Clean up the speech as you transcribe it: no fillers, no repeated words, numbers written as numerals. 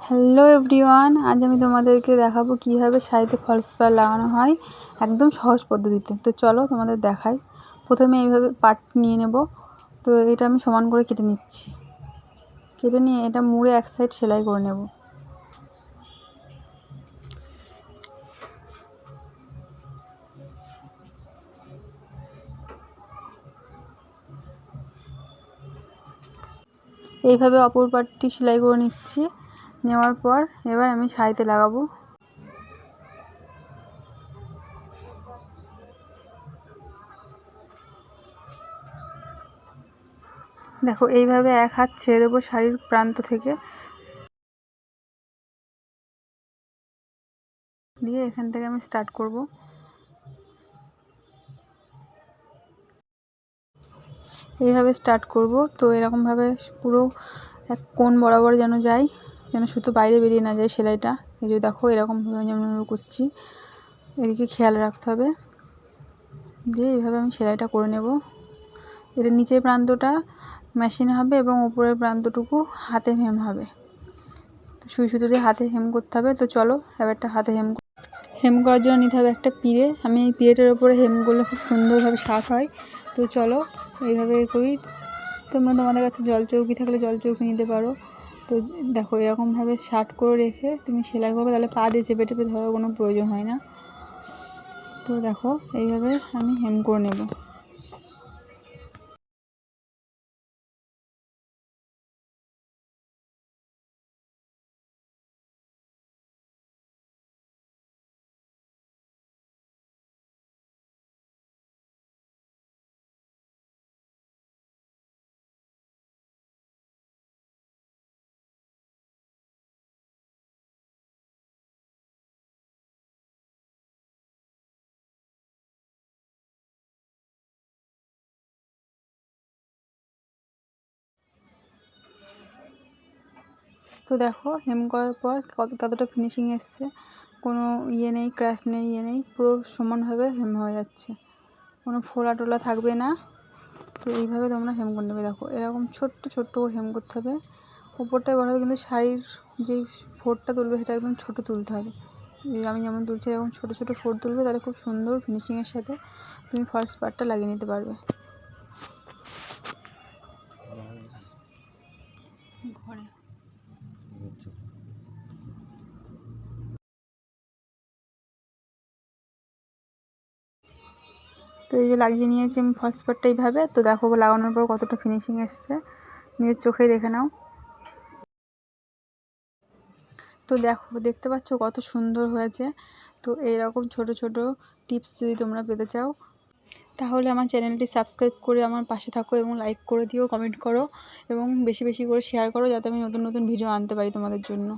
Hello everyone, আজ আমি তোমাদেরকে দেখাবো কীভাবে শাড়িতে ফলস পাড় লাগানো হয় একদম সহজ পদ্ধতিতে। তো চলো তোমাদের দেখাই। প্রথমে এইভাবে পাট নিয়ে নেব। তো এটা আমি সমান করে কেটে নিচ্ছি। কেটে নিয়ে এটা মুড়ে এক সাইড সেলাই করে নেব। এইভাবে অপর পাটটি সেলাই করে নিচ্ছি। নেওয়ার পর এবার আমি শাড়িতে লাগাবো। দেখো এইভাবে এক হাত ছেড়ে দেবো শাড়ির প্রান্ত থেকে, দিয়ে এখান থেকে আমি স্টার্ট করব। এইভাবে স্টার্ট করব। তো এরকমভাবে পুরো এক কোণ বরাবর যেন যায়, যেন সুতো বাইরে বেরিয়ে না যায় সেলাইটা। এই যে দেখো এরকমভাবে যেমন করছি, এদিকে খেয়াল রাখতে হবে। দিয়ে এইভাবে আমি সেলাইটা করে নেব। এটা নিচের প্রান্তটা মেশিনে হবে এবং উপরের প্রান্তটুকু হাতে হেম হবে। তো সুই সুতো দিয়ে হাতে হেম করতে হবে। তো চলো এবার একটা হাতে হেম করার জন্য নিতে হবে একটা পিঁড়ে। আমি এই পিঁড়েটার উপরে হেম করলে খুব সুন্দরভাবে শার্ট হয়। তো চলো এইভাবে করি। তোমরা তোমাদের কাছে জলচৌকি থাকলে জলচৌকি নিতে পারো। তো দেখো এরকমভাবে শার্ট করে রেখে তুমি সেলাই করবে, তাহলে পা দিয়ে চেপে টেপে ধরার কোনো প্রয়োজন হয় না। তো দেখো এইভাবে আমি হেম করে নেব। তো দেখো হেম করার পর কতটা ফিনিশিং এসছে, কোনো ইয়ে নেই, ক্র্যাশ নেই, ইয়ে নেই, পুরো সমানভাবে হেম হয়ে যাচ্ছে, কোনো ফোলা টোলা থাকবে না। তো এইভাবে তোমরা হেম করে নেবে। দেখো এরকম ছোট্ট ছোট্ট করে হেম করতে হবে। উপরটাই বড় হবে, কিন্তু শাড়ির যেই ফোড়টা তুলবে সেটা একদম ছোটো তুলতে হবে। আমি যেমন তুলছি এরকম ছোটো ছোটো ফোড় তুলবে, তাহলে খুব সুন্দর ফিনিশিংয়ের সাথে তুমি ফলস পাড়টা লাগিয়ে নিতে পারবে ঘরে। তো এই যে লাগিয়ে নিয়েছি আমি ফলস পাড়টা এইভাবে। তো দেখো লাগানোর পর কতটা ফিনিশিং এসছে, নিজের চোখেই দেখে নাও। তো দেখো দেখতে পাচ্ছ কত সুন্দর হয়েছে। তো এইরকম ছোট ছোট টিপস যদি তোমরা পেতে চাও, তাহলে আমার চ্যানেলটি সাবস্ক্রাইব করে আমার পাশে থাকো এবং লাইক করে দিও, কমেন্ট করো এবং বেশি বেশি করে শেয়ার করো, যাতে আমি নতুন নতুন ভিডিও আনতে পারি তোমাদের জন্য।